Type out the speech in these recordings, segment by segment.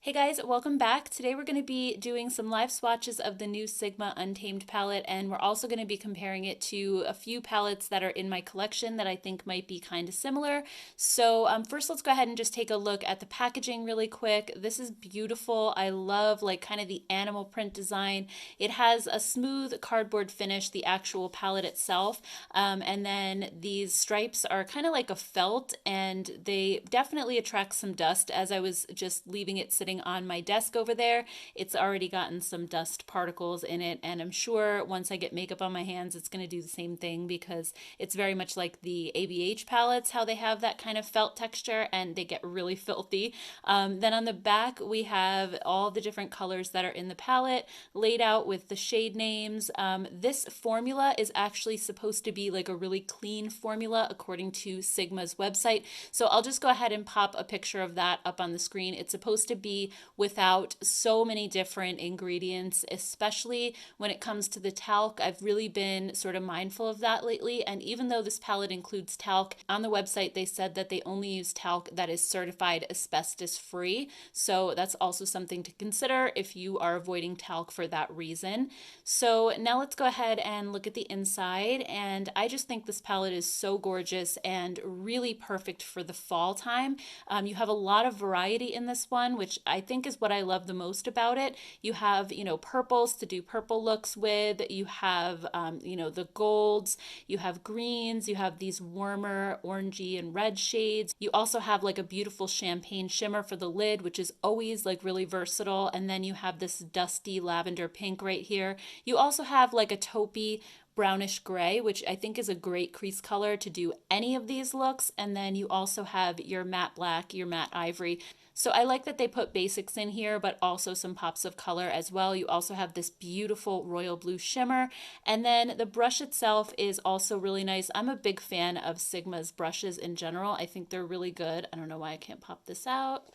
Hey guys, welcome back. Today we're going to be doing some live swatches of the new Sigma Untamed palette, and we're also going to be comparing it to a few palettes that are in my collection that I think might be kind of similar. So first let's go ahead and just take a look at the packaging really quick. This is beautiful. I love like kind of the animal print design. It has a smooth cardboard finish, the actual palette itself, and then these stripes are kind of like a felt, and they definitely attract some dust. As I was just leaving it sitting on my desk over there, it's already gotten some dust particles in it, and I'm sure once I get makeup on my hands it's going to do the same thing because it's very much like the ABH palettes, how they have that kind of felt texture and they get really filthy. Then on the back we have all the different colors that are in the palette laid out with the shade names. This formula is actually supposed to be like a really clean formula according to Sigma's website, so I'll just go ahead and pop a picture of that up on the screen. It's supposed to be without so many different ingredients, especially when it comes to the talc. I've really been sort of mindful of that lately, and even though this palette includes talc, on the website they said that they only use talc that is certified asbestos free, so that's also something to consider if you are avoiding talc for that reason. So now let's go ahead and look at the inside, and I just think this palette is so gorgeous and really perfect for the fall time. You have a lot of variety in this one, which I think is what I love the most about it. You have, purples to do purple looks with, you have, the golds, you have greens, you have these warmer orangey and red shades. You also have like a beautiful champagne shimmer for the lid, which is always like really versatile. And then you have this dusty lavender pink right here. You also have like a taupey brownish gray, which I think is a great crease color to do any of these looks. And then you also have your matte black, your matte ivory. So I like that they put basics in here, but also some pops of color as well. You also have this beautiful royal blue shimmer. And then the brush itself is also really nice. I'm a big fan of Sigma's brushes in general. I think they're really good. I don't know why I can't pop this out.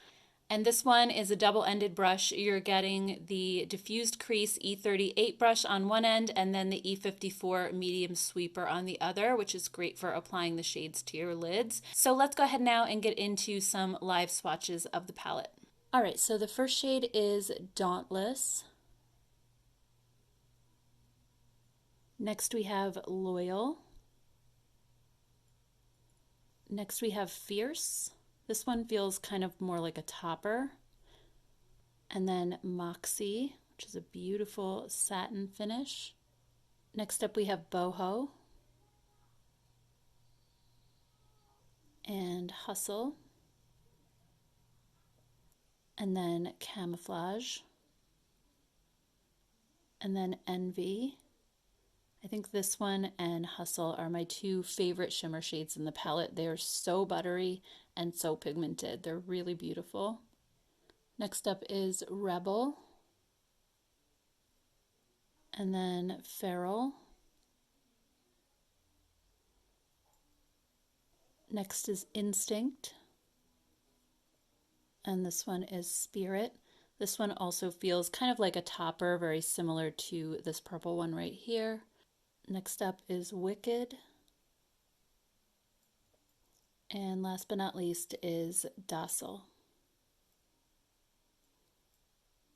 And this one is a double-ended brush. You're getting the diffused crease E38 brush on one end and then the E54 medium sweeper on the other, which is great for applying the shades to your lids. So let's go ahead now and get into some live swatches of the palette. All right, so the first shade is Dauntless. Next we have Loyal. Next we have Fierce. This one feels kind of more like a topper. And then Moxie, which is a beautiful satin finish. Next up we have Boho. And Hustle. And then Camouflage. And then Envy. I think this one and Hustle are my two favorite shimmer shades in the palette. They are so buttery and so pigmented. They're really beautiful. Next up is Rebel. And then Feral. Next is Instinct. And this one is Spirit. This one also feels kind of like a topper, very similar to this purple one right here. Next up is Wicked. And last but not least is Docile.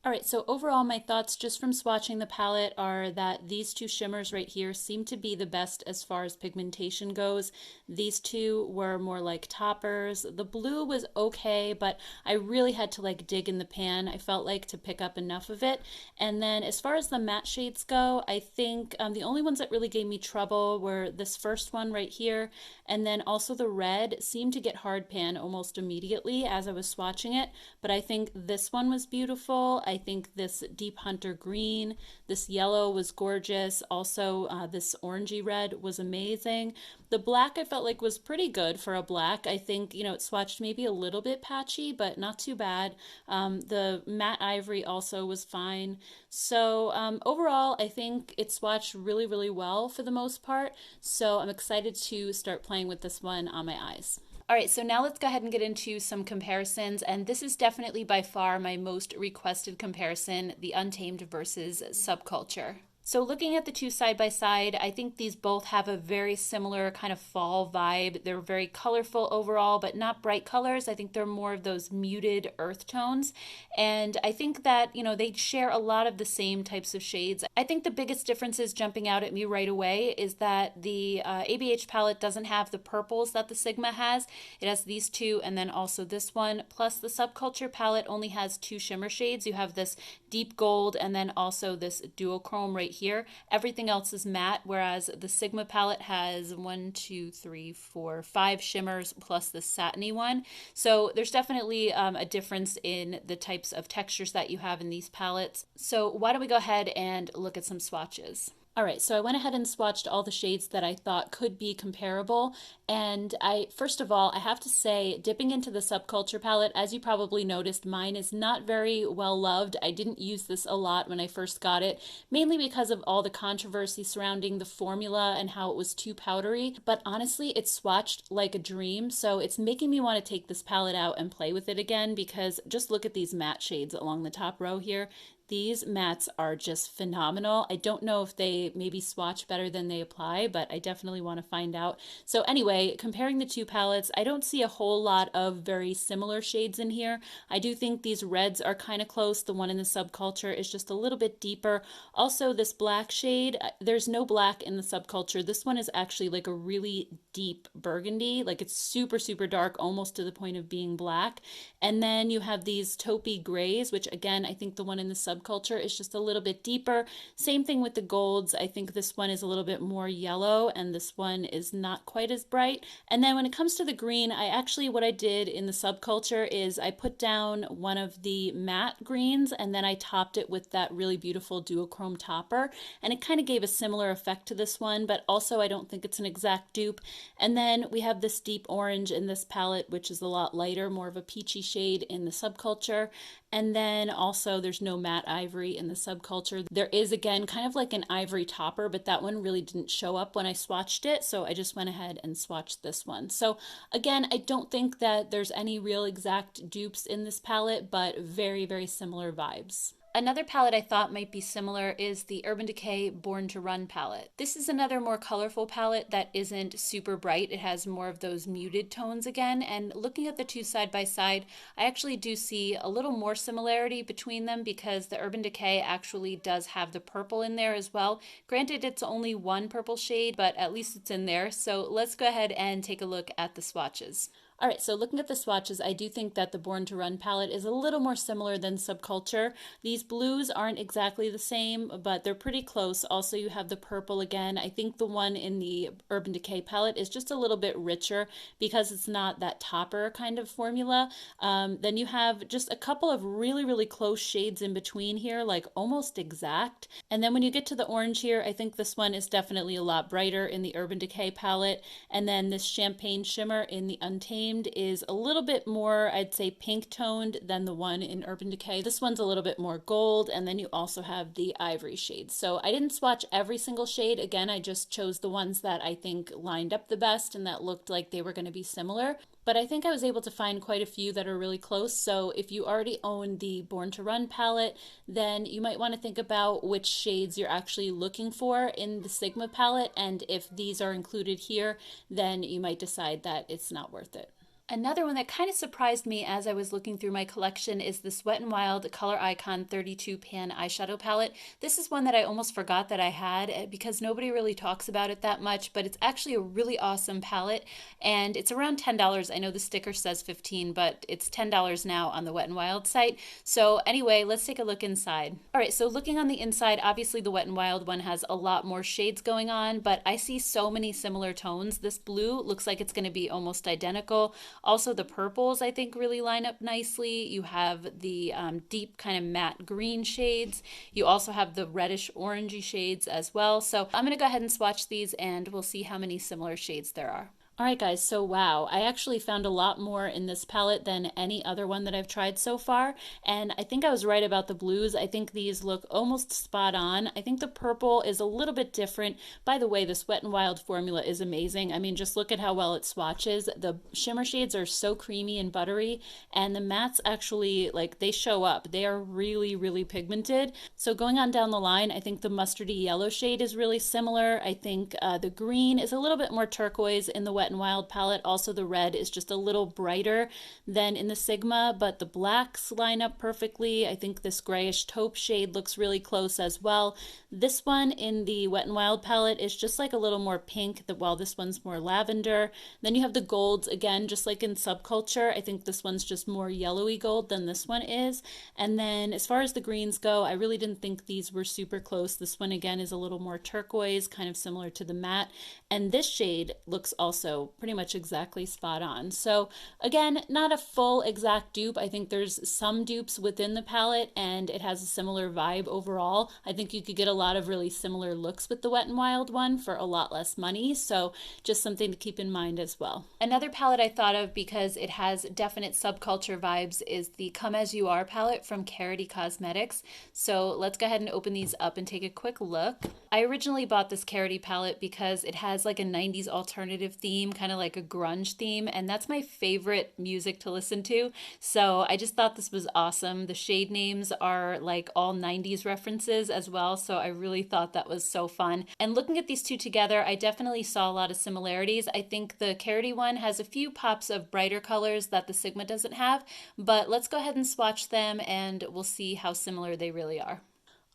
All right, so overall my thoughts just from swatching the palette are that these two shimmers right here seem to be the best as far as pigmentation goes. These two were more like toppers. The blue was okay, but I really had to like dig in the pan, I felt like, to pick up enough of it. And then as far as the matte shades go, I think the only ones that really gave me trouble were this first one right here, and then also the red seemed to get hard pan almost immediately as I was swatching it, but I think this one was beautiful. I think this deep hunter green, this yellow was gorgeous. Also, this orangey red was amazing. The black I felt like was pretty good for a black. I think, it swatched maybe a little bit patchy, but not too bad. The matte ivory also was fine. So overall, I think it swatched really, really well for the most part. So I'm excited to start playing with this one on my eyes. All right, so now let's go ahead and get into some comparisons, and this is definitely by far my most requested comparison, the Untamed versus Subculture. So looking at the two side by side, I think these both have a very similar kind of fall vibe. They're very colorful overall, but not bright colors. I think they're more of those muted earth tones. And I think that, they share a lot of the same types of shades. I think the biggest differences jumping out at me right away is that the ABH palette doesn't have the purples that the Sigma has. It has these two and then also this one. Plus the Subculture palette only has two shimmer shades. You have this deep gold and then also this duochrome right here. Everything else is matte, whereas the Sigma palette has 5 shimmers plus the satiny one. So there's definitely a difference in the types of textures that you have in these palettes. So why don't we go ahead and look at some swatches. All right, so I went ahead and swatched all the shades that I thought could be comparable. And first of all, I have to say, dipping into the Subculture palette, as you probably noticed, mine is not very well loved. I didn't use this a lot when I first got it, mainly because of all the controversy surrounding the formula and how it was too powdery. But honestly, it's swatched like a dream, so it's making me want to take this palette out and play with it again, because just look at these matte shades along the top row here. These mattes are just phenomenal. I don't know if they maybe swatch better than they apply, but I definitely want to find out. So anyway, comparing the two palettes, I don't see a whole lot of very similar shades in here. I do think these reds are kind of close. The one in the Subculture is just a little bit deeper. Also, this black shade, there's no black in the Subculture. This one is actually like a really deep burgundy. Like it's super, super dark, almost to the point of being black. And then you have these taupey grays, which again, I think the one in the Subculture is just a little bit deeper. Same thing with the golds. I think this one is a little bit more yellow and this one is not quite as bright. And then when it comes to the green, what I did in the Subculture is I put down one of the matte greens and then I topped it with that really beautiful duochrome topper. And it kind of gave a similar effect to this one, but also I don't think it's an exact dupe. And then we have this deep orange in this palette, which is a lot lighter, more of a peachy shade in the Subculture. And then also there's no matte ivory in the Subculture. There is again kind of like an ivory topper, but that one really didn't show up when I swatched it. So I just went ahead and swatched this one. So again, I don't think that there's any real exact dupes in this palette, but very, very similar vibes. Another palette I thought might be similar is the Urban Decay Born to Run palette. This is another more colorful palette that isn't super bright. It has more of those muted tones again, and looking at the two side by side, I actually do see a little more similarity between them because the Urban Decay actually does have the purple in there as well. Granted, it's only one purple shade, but at least it's in there. So let's go ahead and take a look at the swatches. All right, so looking at the swatches, I do think that the Born to Run palette is a little more similar than Subculture. These blues aren't exactly the same, but they're pretty close. Also, you have the purple again. I think the one in the Urban Decay palette is just a little bit richer because it's not that topper kind of formula. Then you have just a couple of really, really close shades in between here, like almost exact. And then when you get to the orange here, I think this one is definitely a lot brighter in the Urban Decay palette. And then this champagne shimmer in the Untamed is a little bit more, I'd say, pink toned than the one in Urban Decay. This one's a little bit more gold, and then you also have the ivory shades. So I didn't swatch every single shade. Again, I just chose the ones that I think lined up the best and that looked like they were going to be similar. But I think I was able to find quite a few that are really close. So if you already own the Born to Run palette, then you might want to think about which shades you're actually looking for in the Sigma palette. And if these are included here, then you might decide that it's not worth it. Another one that kind of surprised me as I was looking through my collection is this Wet n Wild Color Icon 32 Pan Eyeshadow Palette. This is one that I almost forgot that I had because nobody really talks about it that much, but it's actually a really awesome palette and it's around $10. I know the sticker says $15, but it's $10 now on the Wet n Wild site. So anyway, let's take a look inside. All right, so looking on the inside, obviously the Wet n Wild one has a lot more shades going on, but I see so many similar tones. This blue looks like it's going to be almost identical. Also, the purples I think really line up nicely. You have the deep kind of matte green shades. You also have the reddish orangey shades as well. So I'm going to go ahead and swatch these and we'll see how many similar shades there are. All right, guys, so wow, I actually found a lot more in this palette than any other one that I've tried so far, and I think I was right about the blues. I think these look almost spot on. I think the purple is a little bit different. By the way, this Wet n Wild formula is amazing. I mean, just look at how well it swatches. The shimmer shades are so creamy and buttery, and the mattes actually, like, they show up. They are really, really pigmented. So going on down the line, I think the mustardy yellow shade is really similar. I think the green is a little bit more turquoise in the Wet n Wild palette. Also, the red is just a little brighter than in the Sigma, but the blacks line up perfectly. I think this grayish taupe shade looks really close as well. This one in the Wet n Wild palette is just like a little more pink, while this one's more lavender. Then you have the golds, again, just like in Subculture. I think this one's just more yellowy gold than this one is. And then as far as the greens go, I really didn't think these were super close. This one, again, is a little more turquoise, kind of similar to the matte. And this shade looks also pretty much exactly spot on. So again, not a full exact dupe. I think there's some dupes within the palette and it has a similar vibe overall. I think you could get a lot of really similar looks with the Wet n Wild one for a lot less money. So just something to keep in mind as well. Another palette I thought of because it has definite subculture vibes is the Come As You Are palette from Ciate Cosmetics. So let's go ahead and open these up and take a quick look. I originally bought this Ciate palette because it has like a 90s alternative theme, kind of like a grunge theme, and that's my favorite music to listen to. So I just thought this was awesome. The shade names are like all 90s references as well, so I really thought that was so fun. And looking at these two together, I definitely saw a lot of similarities. I think the Ciate one has a few pops of brighter colors that the Sigma doesn't have, but let's go ahead and swatch them and we'll see how similar they really are.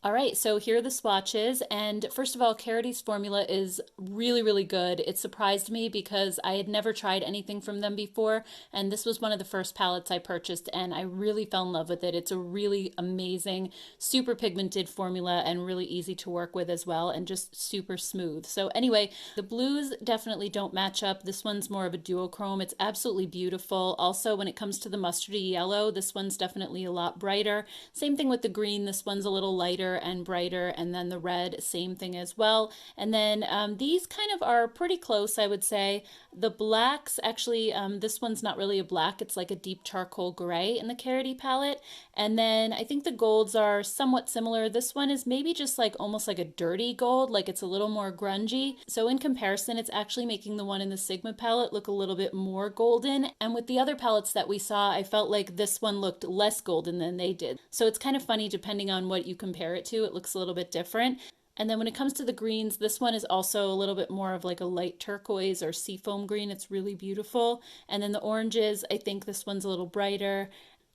All right, so here are the swatches, and first of all, Ciate's formula is really, really good. It surprised me because I had never tried anything from them before, and this was one of the first palettes I purchased, and I really fell in love with it. It's a really amazing, super pigmented formula and really easy to work with as well, and just super smooth. So anyway, the blues definitely don't match up. This one's more of a duochrome. It's absolutely beautiful. Also, when it comes to the mustardy yellow, this one's definitely a lot brighter. Same thing with the green. This one's a little lighter and brighter, and then the red, same thing as well. And then these kind of are pretty close, I would say. The blacks, actually, this one's not really a black, it's like a deep charcoal gray in the Ciate palette. And then I think the golds are somewhat similar. This one is maybe just like almost like a dirty gold, like it's a little more grungy. So in comparison, it's actually making the one in the Sigma palette look a little bit more golden. And with the other palettes that we saw, I felt like this one looked less golden than they did. So it's kind of funny depending on what you compare it to. It looks a little bit different. And then when it comes to the greens, this one is also a little bit more of like a light turquoise or seafoam green. It's really beautiful. And then the oranges, I think this one's a little brighter.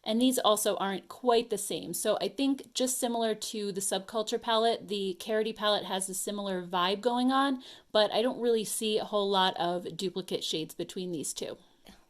And these also aren't quite the same. So I think just similar to the Subculture palette, the Ciate palette has a similar vibe going on, but I don't really see a whole lot of duplicate shades between these two.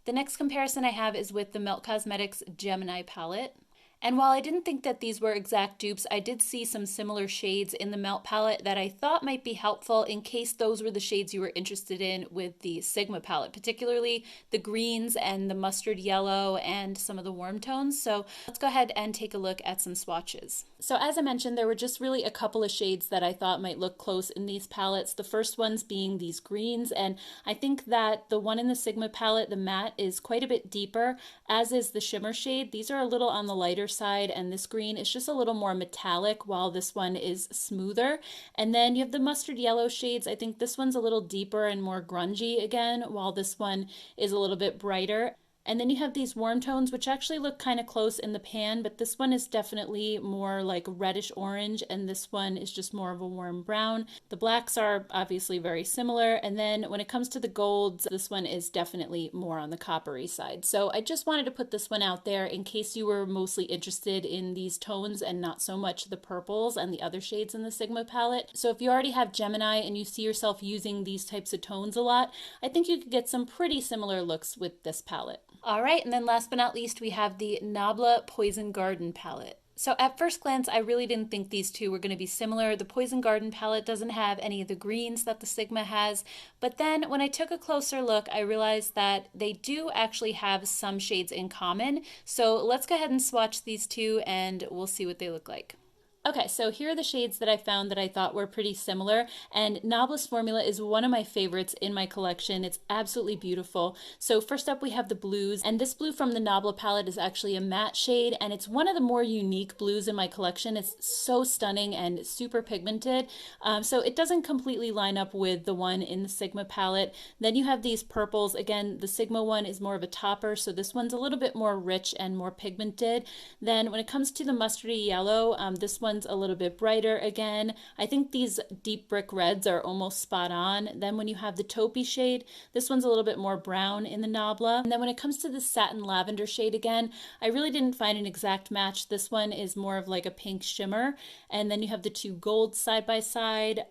The next comparison I have is with the Melt Cosmetics Gemini palette. And while I didn't think that these were exact dupes, I did see some similar shades in the Melt palette that I thought might be helpful in case those were the shades you were interested in with the Sigma palette, particularly the greens and the mustard yellow and some of the warm tones. So let's go ahead and take a look at some swatches. So as I mentioned, there were just really a couple of shades that I thought might look close in these palettes. The first ones being these greens, and I think that the one in the Sigma palette, the matte, is quite a bit deeper, as is the shimmer shade. These are a little on the lighter side, and this green is just a little more metallic while this one is smoother. And then you have the mustard yellow shades. I think this one's a little deeper and more grungy again, while this one is a little bit brighter. And then you have these warm tones, which actually look kind of close in the pan, but this one is definitely more like reddish orange, and this one is just more of a warm brown. The blacks are obviously very similar, and then when it comes to the golds, this one is definitely more on the coppery side. So I just wanted to put this one out there in case you were mostly interested in these tones and not so much the purples and the other shades in the Sigma palette. So if you already have Gemini and you see yourself using these types of tones a lot, I think you could get some pretty similar looks with this palette. All right, and then last but not least, we have the Nabla Poison Garden palette. So at first glance, I really didn't think these two were going to be similar. The Poison Garden palette doesn't have any of the greens that the Sigma has, but then when I took a closer look, I realized that they do actually have some shades in common. So let's go ahead and swatch these two and we'll see what they look like. Okay, so here are the shades that I found that I thought were pretty similar, and Nabla's formula is one of my favorites in my collection. It's absolutely beautiful. So first up we have the blues, and this blue from the Nabla palette is actually a matte shade, and it's one of the more unique blues in my collection. It's so stunning and super pigmented, so it doesn't completely line up with the one in the Sigma palette. Then you have these purples. Again, the Sigma one is more of a topper, so this one's a little bit more rich and more pigmented. Then when it comes to the mustardy yellow, this one's a little bit brighter again. I think these deep brick reds are almost spot on. Then when you have the taupey shade, this one's a little bit more brown in the Nabla. And then when it comes to the satin lavender shade again, I really didn't find an exact match. This one is more of like a pink shimmer. And then you have the two golds side by side.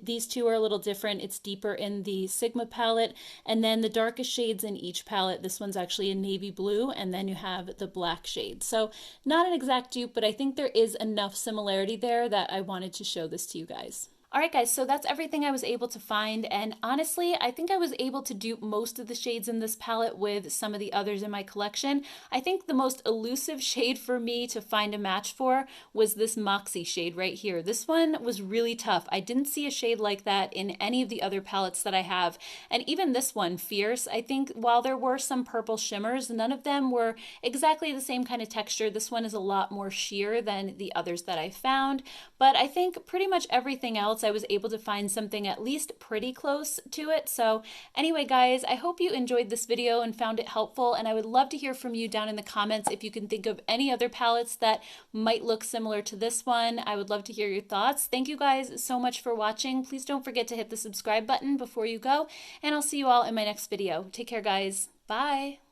These two are a little different. It's deeper in the Sigma palette. And then the darkest shades in each palette, this one's actually a navy blue, and then you have the black shade. So not an exact dupe, but I think there is enough similarity there that I wanted to show this to you guys. All right, guys, so that's everything I was able to find, and honestly, I think I was able to dupe most of the shades in this palette with some of the others in my collection. I think the most elusive shade for me to find a match for was this Moxie shade right here. This one was really tough. I didn't see a shade like that in any of the other palettes that I have, and even this one, Fierce, I think while there were some purple shimmers, none of them were exactly the same kind of texture. This one is a lot more sheer than the others that I found, but I think pretty much everything else I was able to find something at least pretty close to it. So anyway, guys, I hope you enjoyed this video and found it helpful, and I would love to hear from you down in the comments if you can think of any other palettes that might look similar to this one. I would love to hear your thoughts. Thank you guys so much for watching. Please don't forget to hit the subscribe button before you go, and I'll see you all in my next video. Take care, guys. Bye.